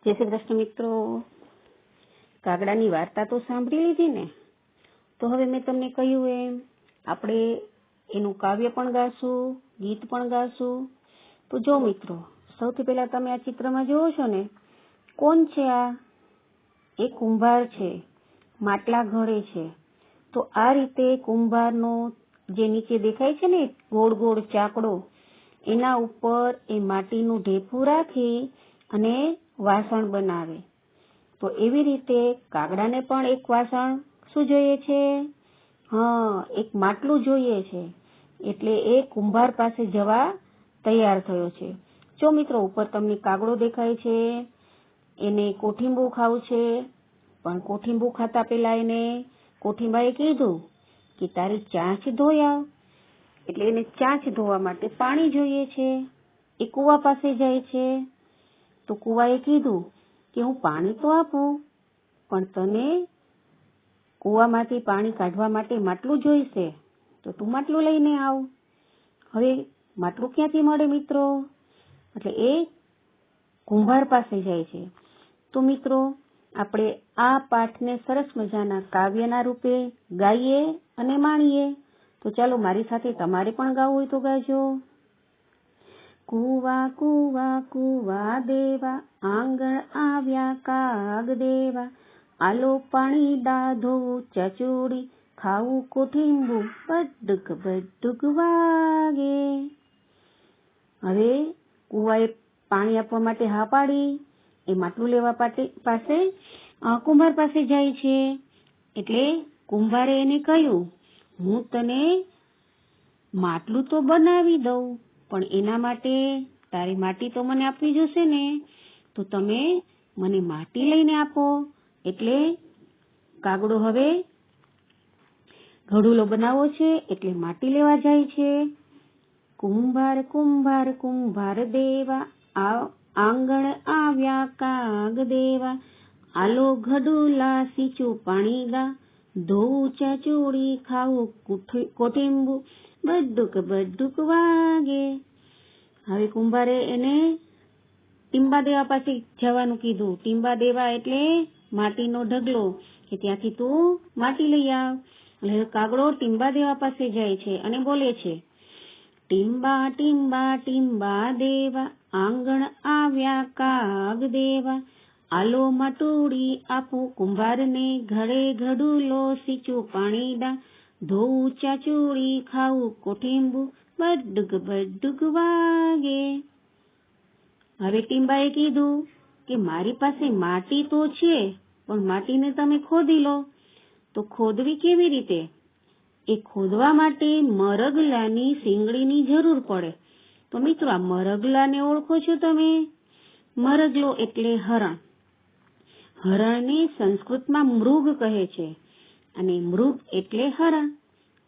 જય શ્રી કૃષ્ણ મિત્રો. કાગડાની વાર્તા તો સાંભળી લીધી ને, તો હવે મેં તમને કહ્યું એમ આપણે એનું કાવ્ય પણ ગાશું, ગીત પણ ગાશું. તો જો મિત્રો, સૌથી પહેલા તમે આ ચિત્રમાં જોવો છો ને, કોણ છે આ? એ કુંભાર છે, માટલા ઘડે છે. તો આ રીતે કુંભારનો જે નીચે દેખાય છે ને ગોળ ગોળ ચાકડો, એના ઉપર એ માટીનું ઢેફું રાખી અને વાસણ બનાવે. તો એવી રીતે કાગડાને પણ એક વાસણ શું જોઈએ છે? એક માટલું જોઈએ છે. એટલે એ કુંભાર પાસે જવા તૈયાર થયો છે. જો મિત્રો, ઉપર તમને કાગડો દેખાય છે, એને કોઠીંબુ ખાવું છે. પણ કોઠીંબુ ખાતા પહેલા એને કોઠીંબાએ કીધું કે તારી ચાંચ ધોઈ આવ. એટલે એને ચાંચ ધોવા માટે પાણી જોઈએ છે. એ કૂવા પાસે જાય છે. તો કૂવાએ કીધું કે હું પાણી તો આપું, પણ તને કૂવામાંથી પાણી કાઢવા માટે માટલું જોઈશે, તો તું માટલું લઈને આવ. હવે માટલું ક્યાંથી મળે મિત્રો? એટલે એ કુંભાર પાસે જાય છે. તો મિત્રો, આપણે આ પાઠને સરસ મજાના કાવ્યના રૂપે ગાઈએ અને માણીએ. તો ચાલો, મારી સાથે તમારે પણ ગાવું હોય તો ગાજો. કુવા કુવા કુવા દેવા, આંગણ આવ્યા કાગ દેવા. આલો પાણી દાધો ચચોડી, ખાવું કોઠીંબુ બડ્ડુક બડ્ડુક વાગે. હવે કુવાએ પાણી આપવા માટે હા પાડી. એ માટલું લેવા પાસે કુંભાર પાસે જાય છે. એટલે કુંભારે એને કહ્યું, હું તને માટલું તો બનાવી દઉં, પણ એના માટે તારી માટી તો મને આપવી જોશે ને. તો તમે મને માટી લઈને આપો. એટલે કાગડો હવે ઘડુલો બનાવવો છે, એટલે માટી લેવા જાય છે. કુંભાર કુંભાર કુંભાર દેવા, આંગણ આવ્યા કાગ દેવા. આલો ઘડુલા સીંચું પાણી ગા, ધોવું ચચોડી ખાવું કોઠીંબુ બડ્ડુક બડ્ડુક વાગે. હવે કુંભારે એને ટીંબા દેવા પાસે જવાનું કીધું. ટીંબા દેવા એટલે માટીનો ઢગલો, કે ત્યાંથી તું માટી લઈ આવ. એટલે કાગડો ટીંબા દેવા પાસે જાય છે અને બોલે છે, ટીંબા ટીંબા ટીંબા દેવા, આંગણ આવ્યા કાગ દેવા. આલો માટુડી આપું કુંભારને, ઘડે ઘડુલો સીંચું પાણી ડા. ધોવું ચાચુડી ખાવું કોઠીંબુ બડ્ડુક બડ્ડુક વાગે. હવે ટીંબાએ કીધું કે મારી પાસે માટી તો છે, પણ માટીને તમે ખોદી લો. તો ખોદવી કેવી રીતે? એ ખોદવા માટે મરગલાની શીંગડીની જરૂર પડે. તો મિત્રો, આ મરગલાને ઓળખો છો તમે? મરગલો એટલે હરણ. હરણને સંસ્કૃતમાં મૃગ કહે છે, અને મૃગ એટલે હરણ.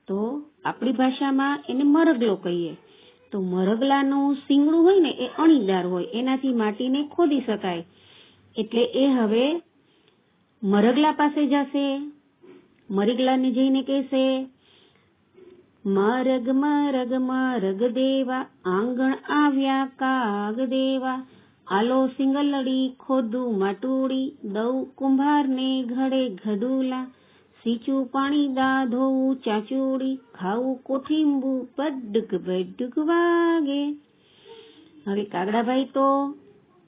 તો આપણી ભાષામાં એને મરગલો કહીએ. તો મરગલાનું શીંગડું હોય ને, એ અણીદાર હોય, એનાથી માટીને ખોદી શકાય. એટલે એ હવે મરગલા પાસે જશે. મરગલાને જઈને કહેશે, મરગ મરગ મરગ દેવા, આંગણ આવ્યા કાગ દેવા. આલો સિંગલડી ખોદું માટુડી, દઉં કુંભારને ઘડે ઘડુલા. સીંચું પાણી દા ધોવું ચાચુડી, ખાવું કોઠીંબુ બડ્ડુક બડ્ડુક વાગે. હવે કાગડાભાઈ તો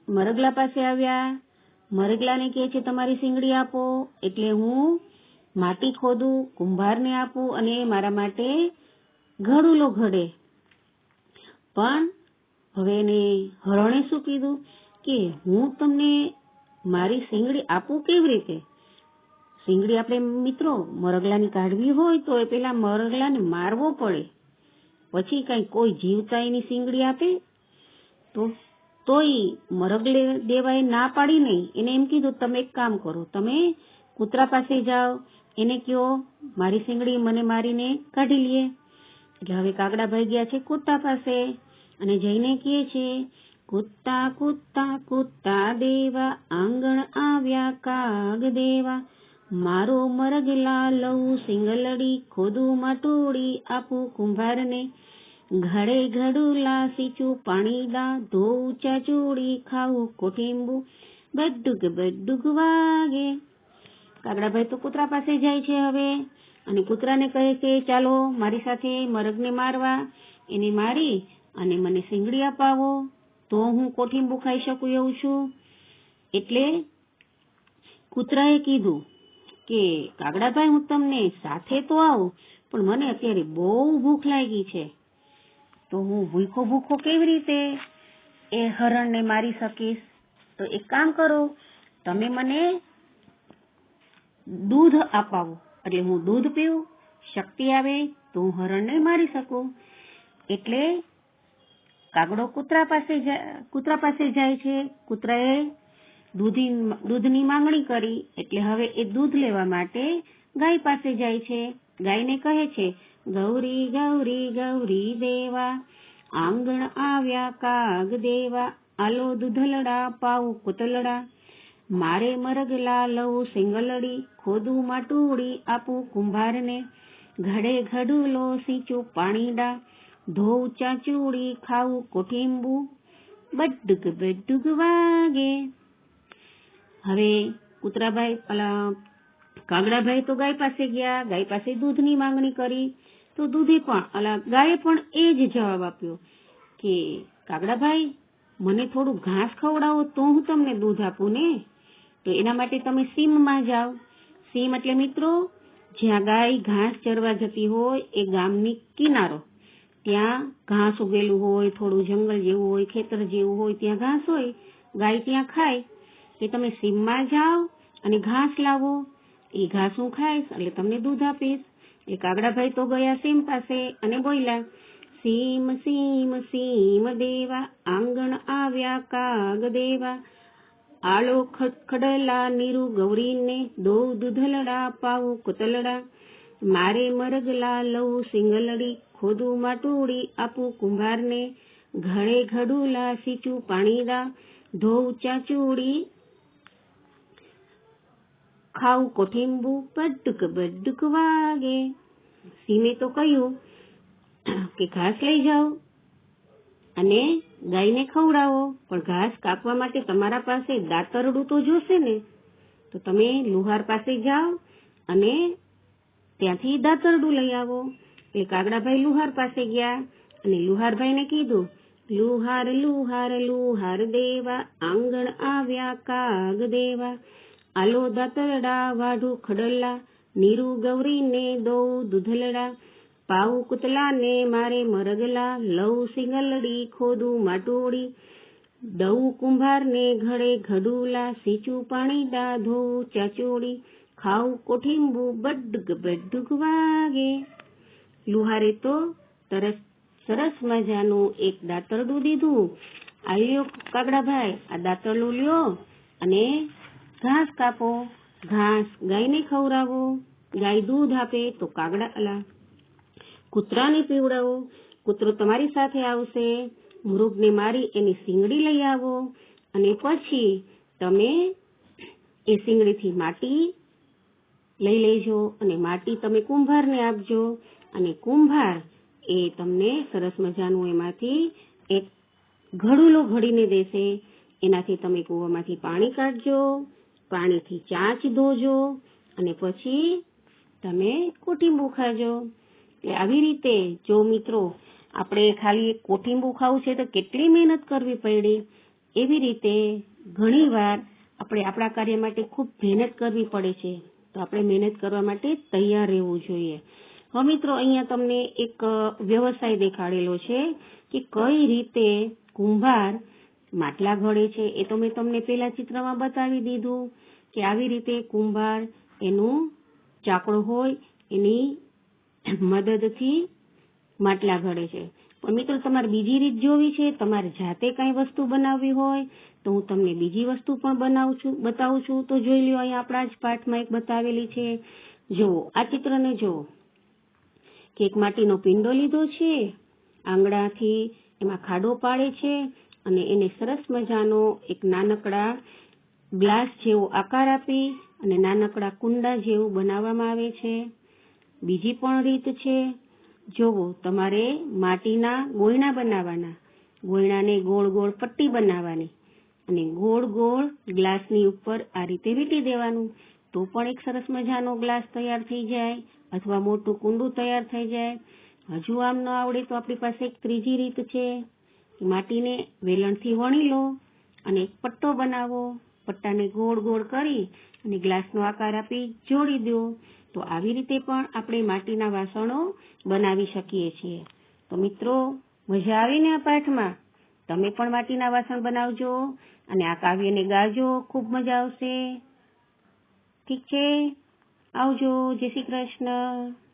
મરગલા પાસે આવ્યા. મરગલાને કહે છે, તમારી શીંગડી આપો, એટલે હું માટી ખોદું, કુંભારને આપું અને મારા માટે ઘડુલો ઘડે. પણ હવે એને હરણે શું કીધું કે હું તમને મારી શીંગડી આપું કેવી રીતે? શીંગડી આપણે મિત્રો મરગલાની કાઢવી હોય તો એ પેલા મરગલાને મારવો પડે, પછી કઈ કોઈ જીવતા એની શીંગડી આપે? તોય મરગલે દેવાએ ના પાડી નહીં. એને એમ કીધું, તમે એક કામ કરો, તમે કૂતરા પાસે જાઓ, એને કહો મારી શીંગડી મને મારીને કાઢી લે. એટલે હવે કાગડાભાઈ ગયા છે કૂતરા પાસે અને જઈને કહે છે, કૂતા કૂતા કૂતા દેવા, આંગણ આવ્યા કાગ દેવા. મારો મરગલા લઉં સિંગલડી, ખોદું માટુડી આપું કુંભારને. ઘડે ઘડુલા સીંચું પાણી દા, ધોવું ચાચુડી ખાવું કોઠીંબુ બડ્ડુગ વાગે. કાગડાભાઈ તો કૂતરા પાસે જાય છે હવે, અને કૂતરાને કહે છે, ચાલો મારી સાથે મરઘને મારવા. એને મારી અને મને શીંગડી અપાવો, તો હું કોઠીંબુ ખાઈ શકું એવું છું. એટલે કૂતરાએ કીધું કે કાગડાભાઈ, હું તમને સાથે તો આવું, પણ મને અત્યારે બહુ ભૂખ લાગી છે, તો હું ભૂખો કેવી રીતે એ હરણને મારી શકીશ? તો એક કામ કરો, તમે મને દૂધ અપાવો, એટલે હું દૂધ પીવું, શક્તિ આવે તો હું હરણને મારી શકું. એટલે કાગડો કૂતરા પાસે જાય છે. કૂતરાએ દૂધની માંગણી કરી, એટલે હવે એ દૂધ લેવા માટે ગાય પાસે જાય છે. ગાયને કહે છે, ગૌરી ગૌરી ગૌરી દેવા, આંગણ આવ્યા કાગ દેવા, આલો દૂધલડા પાઉં કુતલડા, મારે મરગલા લઉં સિંગલડી, ખોદું માટુડી આપું કુંભારને, ઘડે ઘડુલો સીંચું પાણીડા, ધોઉં ચાંચુડી ખાવું કોઠીંબુ, બડ્ડુગ વાગે. હવે કાગડાભાઈ તો ગાય પાસે ગયા, ગાય પાસે દૂધની માંગણી કરી, તો ગાયે પણ એ જ જવાબ આપ્યો કે કાગડાભાઈ, મને થોડું ઘાસ ખવડાવો તો હું તમને દૂધ આપું ને. તો એના માટે તમે સીમમાં જાઓ. સીમ એટલે મિત્રો, જ્યાં ગાય ઘાસ ચરવા જતી હોય એ ગામની કિનારો, ત્યાં ઘાસ ઉગેલું હોય, થોડું જંગલ જેવું હોય, ખેતર જેવું હોય, ત્યાં ઘાસ હોય, ગાય ત્યાં ખાય. કે તમે સીમમાં જાઓ અને ઘાસ લાવો, એ ઘાસ હું ખાઈશ એટલે તમને દૂધ આપીશ. એ કાગડાભાઈ તો ગયા સીમ પાસે અને બોલ્યા, સીમ સીમ સીમ દેવા, આંગણ આવ્યા કાગ દેવા, આલો ખડલા નીરુ ગૌરીને, દો દૂધલડા પાવું કુતલડા, મારે મરગલા લઉં સિંગલડી, ખોદું માટુડી આપું કુંભારને, ઘડે ઘડુલા સીંચું પાણીડા, ધોઉં ચાંચુડી ખાવું કોઠીંબુ, બડ્ડુગ વાગે. સીમે તો કહ્યું કે ઘાસ લઈ જાઓ અને ગાયને ખવડાવો, પણ ઘાસ કાપવા માટે તમારા પાસે દાતરડું તો જોશે ને. તો તમે લુહાર પાસે જાઓ અને ત્યાંથી દાતરડું લઈ આવો. એટલે કાગડાભાઈ લુહાર પાસે ગયા અને લુહારભાઈને કીધું, લુહાર લુહાર લુહાર દેવા, આંગણ આવ્યા કાગ દેવા, આલો દાતરડા વાઢું ખડલા, નીરુ ગૌરીને દઉં દૂધલડા, પાઉં કુતલાને મારે મરગલા, લઉં સિંગલડી ખોદું માટુડી, દઉં કુંભારને ઘડે ઘડુલા, સીંચું પાણીડા, ધોઉં ચાંચુડી, ખાવું કોઠીંબુ, બડ્ડુગ વાગે. લુહારે તો સરસ મજાનું એક દાતરડું દીધું. આલ્યો કાગડાભાઈ, આ દાતરડું લ્યો અને ઘાસ કાપો, ઘાસ ગાયને ખવડાવો, ગાય દૂધ આપે તો કૂતરાને પીવડાવો, કૂતરો તમારી સાથે આવશે, મૃગને મારી એની શીંગડી લઈ આવો, અને પછી તમે એ શીંગડીથી માટી લઈ લેજો અને માટી તમે કુંભારને આપજો, અને કુંભાર એ તમને સરસ મજાનું એમાંથી એક ઘડુલો ઘડીને દેશે. એનાથી તમે કૂવામાંથી પાણી કાઢજો, પાણીથી ચાંચ ધોજો અને પછી તમે કોઠીંબુ ખાજો. એટલે આવી રીતે જો મિત્રો આપણે ખાલી કોઠીંબુ ખાવું છે તો કેટલી મહેનત કરવી પડી, એવી રીતે ઘણીવાર આપણે આપણા કાર્ય માટે ખૂબ મહેનત કરવી પડે છે. તો આપણે મહેનત કરવા માટે તૈયાર રહેવું જોઈએ. હવે મિત્રો અહીંયા તમને એક વ્યવસાય દેખાડેલો છે કે કઈ રીતે કુંભાર માટલા ઘડે છે. એ તો મેં તમને પેલા ચિત્રમાં બતાવી દીધું કે આવી રીતે કુંભાર એનું ચાકડો હોય એની મદદથી માટલા ઘડે છે. પણ મિત્રો તમારે બીજી રીત જોવી છે, તમારે જાતે કઈ વસ્તુ બનાવવી હોય તો હું તમને બીજી વસ્તુ પણ બતાવું છું. તો જોઈ લો, અહીંયા આપણા જ પાઠમાં એક બતાવેલી છે. જુઓ આ ચિત્રને જુઓ કે એક માટીનો પિંડો લીધો છે, આંગળાથી એમાં ખાડો પાડે છે અને એને સરસ મજાનો એક નાનકડા ગ્લાસ જેવો આકાર આપી અને નાનકડા કુંડા જેવું બનાવવામાં આવે છે. બીજી પણ રીત છે. જોવો, તમારે માટીના ગોયણા બનાવવાના, ગોયણાને ગોળ ગોળ પટ્ટી બનાવવાની, અને ગોળ ગોળ ગ્લાસની ઉપર આ રીતે વીંટી દેવાનું, તો પણ એક સરસ મજાનો ગ્લાસ તૈયાર થઈ જાય અથવા મોટું કુંડું તૈયાર થઈ જાય. હજુ આમ ન આવડે તો આપણી પાસે એક ત્રીજી રીત છે. માટીને વેલણથી વણી લો અને એક પટ્ટો બનાવો. પટ્ટાને ગોળ ગોળ કરી અને ગ્લાસનો આકાર આપી જોડી દો. તો આવી રીતે પણ આપણે માટીના વાસણો બનાવી શકીએ છીએ. તો મિત્રો, મજા આવીને આ પાઠમાં? તમે પણ માટીના વાસણ બનાવજો અને આ કાવ્યને ગાજો, ખૂબ મજા આવશે. ઠીક છે, આવજો. જય શ્રી કૃષ્ણ.